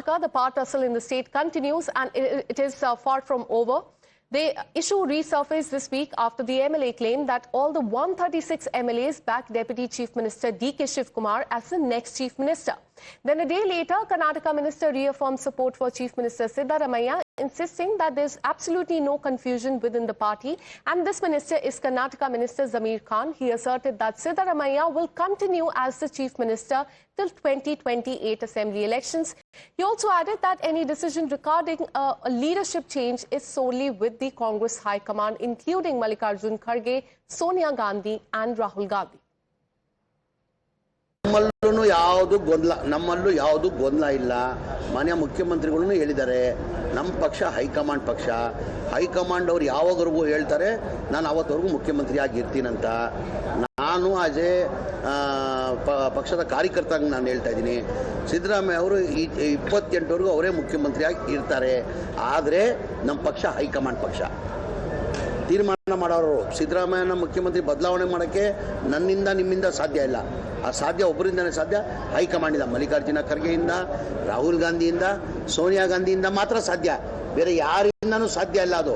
Karnataka, the power tussle in the state continues and it is far from over. They issue resurfaced this week after the MLA claimed that all the 136 MLAs backed Deputy Chief Minister DKS Shivkumar as the next Chief Minister. Then a day later, Karnataka Minister reaffirmed support for Chief Minister Siddaramaiah, insisting that there is absolutely no confusion within the party. And this minister is Karnataka Minister Zameer Khan. He asserted that Siddaramaiah will continue as the Chief Minister till 2028 Assembly elections. He also added that any decision regarding a leadership change is solely with the Congress High Command, including Mallikarjun Kharge, Sonia, Gandhi and Rahul Gandhi. ನಮ್ಮಲ್ಲೂ ಯಾವುದು ಗೊಂದಲ ಇಲ್ಲ. ಮಾನ್ಯ ಮುಖ್ಯಮಂತ್ರಿಗಳು ಹೇಳಿದ್ದಾರೆ, ನಮ್ಮ ಪಕ್ಷ high command ಪಕ್ಷ. ಹೈಕಮಾಂಡ್ ಅವರು ಯಾವಾಗವರೆಗೂ ಹೇಳ್ತಾರೆ ನಾನು ಅವತ್ತವರೆಗೂ ಮುಖ್ಯಮಂತ್ರಿ ಆಗಿರ್ತೀನಂತ. ನಾನು ಆಜೆ ಪಕ್ಷದ ಕಾರ್ಯಕರ್ತಂಗೆ ನಾನು ಹೇಳ್ತಾ ಇದ್ದೀನಿ, ಸಿದ್ದರಾಮಯ್ಯ ಅವರು 28ವರೆಗೂ ಅವರೇ ಮುಖ್ಯಮಂತ್ರಿಯಾಗಿ ಇರ್ತಾರೆ. ಆದರೆ ನಮ್ಮ ಪಕ್ಷ ಹೈಕಮಾಂಡ್ ಪಕ್ಷ ತೀರ್ಮಾನ ಮಾಡೋರು. ಸಿದ್ದರಾಮಯ್ಯನ ಮುಖ್ಯಮಂತ್ರಿ ಬದಲಾವಣೆ ಮಾಡೋಕ್ಕೆ ನನ್ನಿಂದ ನಿಮ್ಮಿಂದ ಸಾಧ್ಯ ಇಲ್ಲ. ಆ ಸಾಧ್ಯ ಒಬ್ಬರಿಂದನೇ ಸಾಧ್ಯ, ಹೈಕಮಾಂಡಿಂದ, ಮಲ್ಲಿಕಾರ್ಜುನ ಖರ್ಗೆಯಿಂದ, ರಾಹುಲ್ ಗಾಂಧಿಯಿಂದ, ಸೋನಿಯಾ ಗಾಂಧಿಯಿಂದ ಮಾತ್ರ ಸಾಧ್ಯ. ಬೇರೆ ಯಾರಿಂದನೂ ಸಾಧ್ಯ ಇಲ್ಲ ಅದು.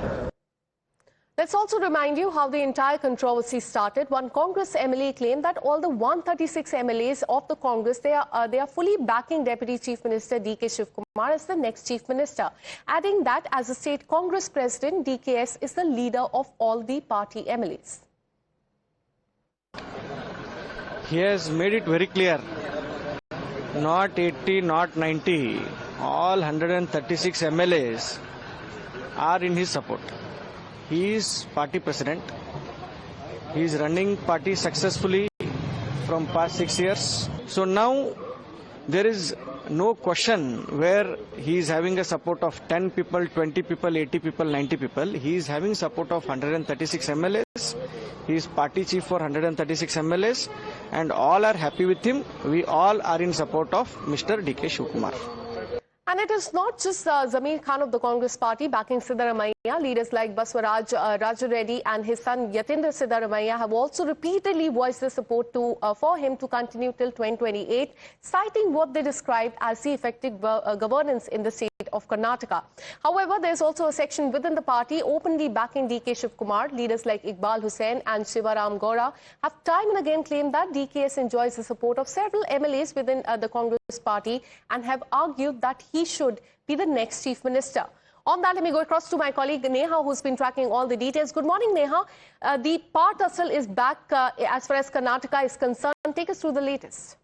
Let's also remind you how the entire controversy started. One Congress MLA claimed that all the 136 MLAs of the Congress, they are fully backing Deputy Chief Minister DKS Shivkumar as the next Chief Minister, adding that as a state Congress president, DKS is the leader of all the party MLAs. He has made it very clear, not 80, not 90, all 136 MLAs are in his support. He is party president. He is running party successfully from past 6 years. So now there is no question where he is having a support of 10 people, 20 people, 80 people, 90 people. He is having support of 136 MLAs. He is party chief for 136 MLAs and all are happy with him. We all are in support of Mr. DK Shivkumar. And it is not just Zameer Khan of the Congress party backing Siddaramaiah. Leaders like Baswaraj Raju Reddy and his son Yatindra Siddaramaiah have also repeatedly voiced their support for him to continue till 2028, citing what they described as the effective governance in the state of Karnataka. However, there is also a section within the party openly backing DK Shivkumar. Leaders like Iqbal Hussain and Shivaram Gowda have time and again claimed that DKS enjoys the support of several MLAs within the Congress party and have argued that he should be the next Chief Minister. On that, let me go across to my colleague Neha, who's been tracking all the details. Good morning, Neha. The power tussle is back as far as Karnataka is concerned. Take us through the latest.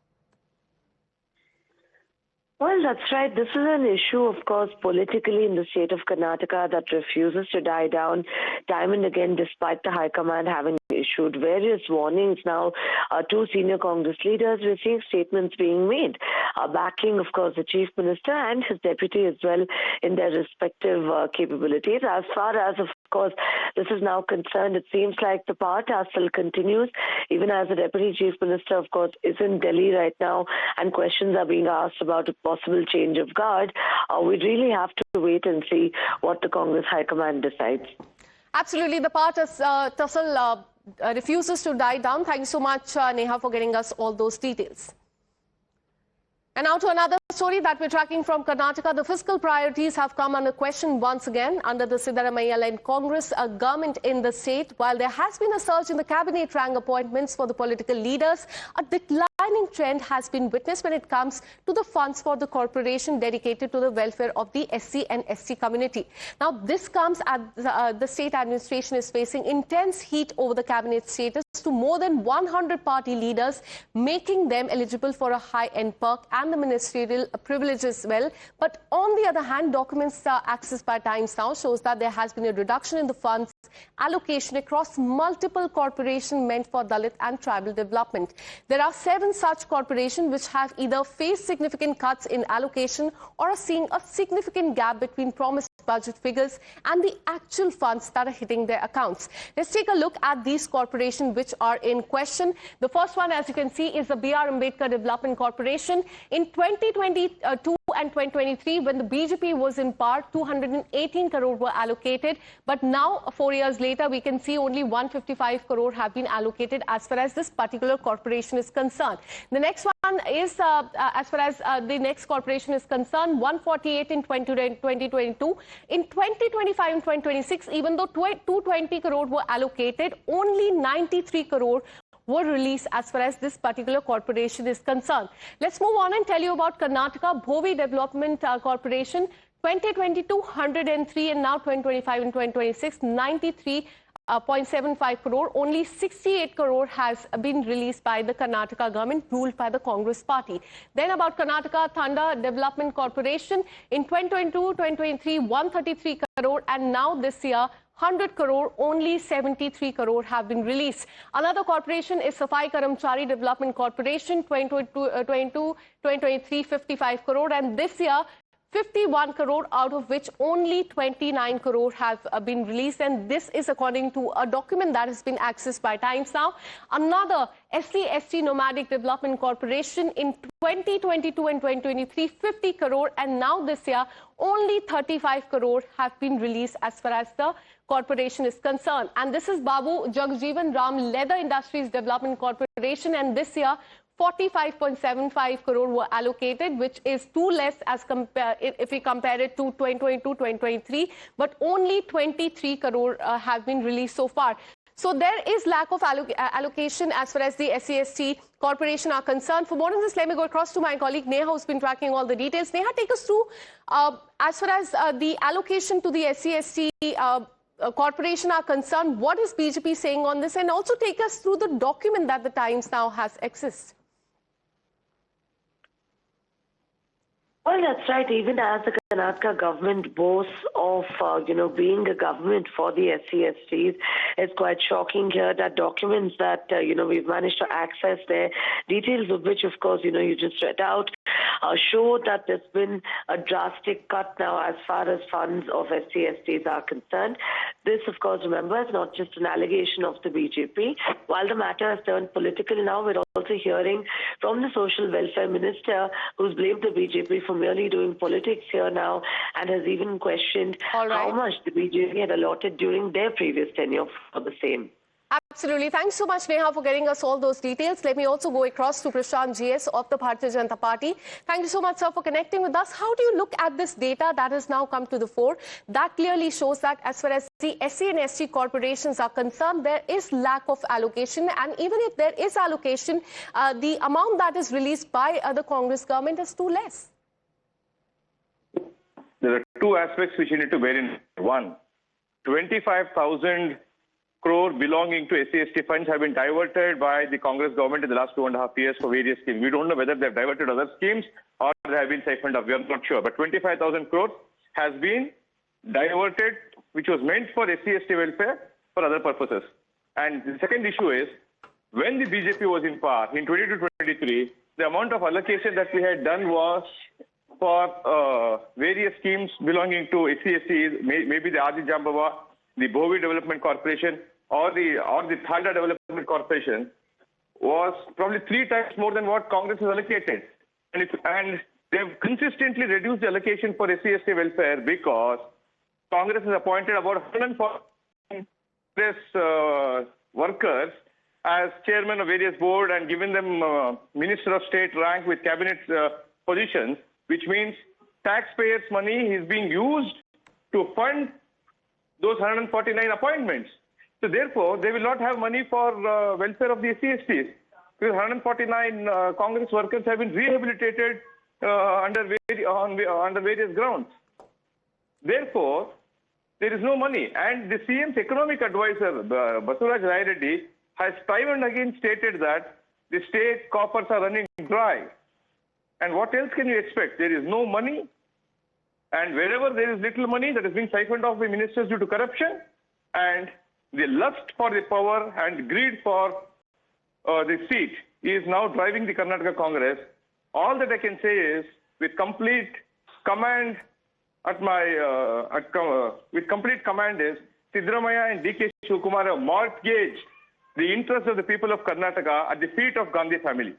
Well, that's right. This is an issue, of course, politically in the state of Karnataka that refuses to die down time and again, despite the High Command having issued various warnings now to senior Congress leaders. We're seeing statements being made, backing, of course, the Chief Minister and his deputy as well in their respective capabilities. As far as, of course, this is now concerned, it seems like the power tussle continues, even as the Deputy Chief Minister, of course, is in Delhi right now and questions are being asked about a possible change of guard. We really have to wait and see what the Congress High Command decides. Absolutely. The power tussle refuses to die down. Thank you so much, Neha, for getting us all those details. And now to another story that we're tracking from Karnataka. The fiscal priorities have come under question once again under the Siddaramaiah-led Congress government in the state. While there has been a surge in the cabinet rank appointments for the political leaders, a declining trend has been witnessed when it comes to the funds for the corporation dedicated to the welfare of the SC and ST community. Now, this comes as the state administration is facing intense heat over the cabinet status to more than 100 party leaders, making them eligible for a high-end perk and the ministerial privilege as well. But on the other hand, documents accessed by Times Now shows that there has been a reduction in the funds allocation across multiple corporations meant for Dalit and tribal development. There are 7 such corporations which have either faced significant cuts in allocation or are seeing a significant gap between promised budget figures and the actual funds that are hitting their accounts. Let's take a look at these corporations which are in question. The first one, as you can see, is the B.R. Ambedkar Development Corporation. In 2022, and 2023, when the BJP was in power, 218 crore were allocated. But now, 4 years later, we can see only 155 crore have been allocated as far as this particular corporation is concerned. The next one is, as far as the next corporation is concerned, 148 in 2022. In 2025 and 2026, even though 220 crore were allocated, only 93 crore were released as far as this particular corporation is concerned. Let's move on and tell you about Karnataka Bhovi Development Corporation. 2022, 103, and now 2025 and 2026, 93.75 crore. Only 68 crore has been released by the Karnataka government ruled by the Congress party. Then about Karnataka Thanda Development Corporation. In 2022, 2023, 133 crore, and now this year, 100 crore, only 73 crore have been released. Another corporation is Safai Karamchari Development Corporation, 2023, 55 crore, and this year, 51 crore, out of which only 29 crore have been released. And this is according to a document that has been accessed by Times Now. Another SC/ST Nomadic Development Corporation in 2022 and 2023, 50 crore, and now this year, only 35 crore have been released as far as the corporation is concerned. And this is Babu Jagjeevan Ram Leather Industries Development Corporation, and this year 45.75 crore were allocated, which is too less as if we compare it to 2022-2023, but only 23 crore have been released so far. So there is lack of allocation as far as the SC/ST corporation are concerned. For more on this, let me go across to my colleague Neha, who's been tracking all the details. Neha, take us through as far as the allocation to the SC/ST corporation are concerned. What is BJP saying on this? And also take us through the document that the Times now has accessed. Well, that's right. Even as the Karnataka government boasts of, being a government for the SC/STs, it's quite shocking here that documents that, we've managed to access there, details of which, of course, you just read out, show that there's been a drastic cut now as far as funds of SC/STs are concerned. This, of course, remember, is not just an allegation of the BJP. While the matter has turned political now, we're also hearing from the Social Welfare Minister, who's blamed the BJP for merely doing politics here now, and has even questioned how much the BJP had allotted during their previous tenure for the same. Absolutely. Thanks so much, Neha, for getting us all those details. Let me also go across to Prashant GS of the Bharatiya Janata Party. Thank you so much, sir, for connecting with us. How do you look at this data that has now come to the fore? That clearly shows that as far as the SC and ST corporations are concerned, there is lack of allocation. And even if there is allocation, the amount that is released by the Congress government is too less. There are two aspects which you need to bear in. One, 25,000 crore belonging to SC/ST funds have been diverted by the Congress government in the last 2.5 years for various schemes. We don't know whether they have diverted other schemes or they have been siphoned off. We are not sure. But 25,000 crore has been diverted, which was meant for SC/ST welfare for other purposes. And the second issue is, when the BJP was in power in 22-23, the amount of allocation that we had done was for various schemes belonging to SC/STs, maybe the Adi Jambava, the Bhovi Development Corporation, or the Thanda Development Corporation, was probably 3 times more than what Congress has allocated. And they've consistently reduced the allocation for SC/ST welfare because Congress has appointed about 140 workers as chairman of various boards and given them Minister of State rank with cabinet positions, which means taxpayers' money is being used to fund those 149 appointments. So therefore, they will not have money for welfare of the SC/STs. Because 149 Congress workers have been rehabilitated under various grounds. Therefore, there is no money. And the CM's economic advisor, Basuraj Rai Reddy, has time and again stated that the state coffers are running dry. And what else can you expect? There is no money. And wherever there is little money, that is being siphoned off by ministers due to corruption, and the lust for the power and greed for the seat is now driving the Karnataka Congress. All that I can say is, with complete command is Siddaramaiah and DKS Shivkumar have mortgaged the interests of the people of Karnataka at the feet of Gandhi family.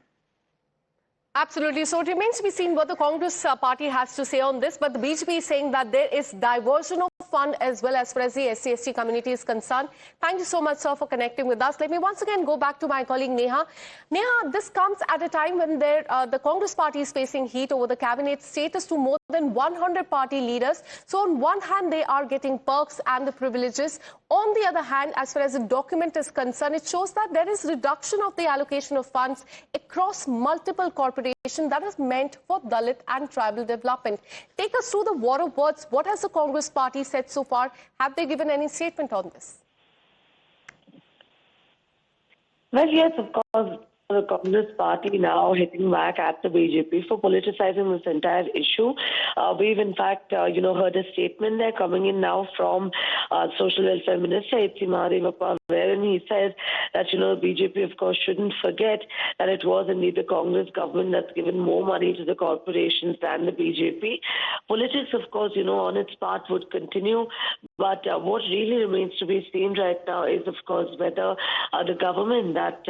Absolutely. So it remains to be seen what the Congress party has to say on this. But the BJP is saying that there is diversion of fund as well as far as the SC/ST community is concerned. Thank you so much, sir, for connecting with us. Let me once again go back to my colleague Neha. Neha, this comes at a time when the Congress party is facing heat over the cabinet status to more than 100 party leaders. So on one hand, they are getting perks and the privileges. On the other hand, as far as the document is concerned, it shows that there is reduction of the allocation of funds across multiple corporations that is meant for Dalit and tribal development. Take us through the war of words. What has the Congress party said so far? Have they given any statement on this? Well, yes, of course. The Congress party now hitting back at the BJP for politicizing this entire issue. We've in fact, heard a statement there coming in now from Social Welfare Minister Shivakumar, wherein he says that, BJP, of course, shouldn't forget that it was indeed the Congress government that's given more money to the corporations than the BJP. Politics, of course, on its part would continue. But what really remains to be seen right now is, of course, whether the government that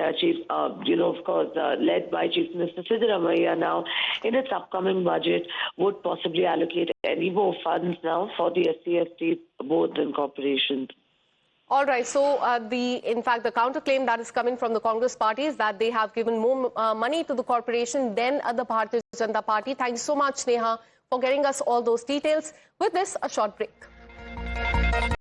led by Chief Minister Siddaramaiah now in its upcoming budget would possibly allocate any more funds now for the SC/ST boards and corporations. All right. So, in fact, the counterclaim that is coming from the Congress party is that they have given more money to the corporation than the Bharatiya Janata Party. Thanks so much, Neha, for getting us all those details. With this, a short break.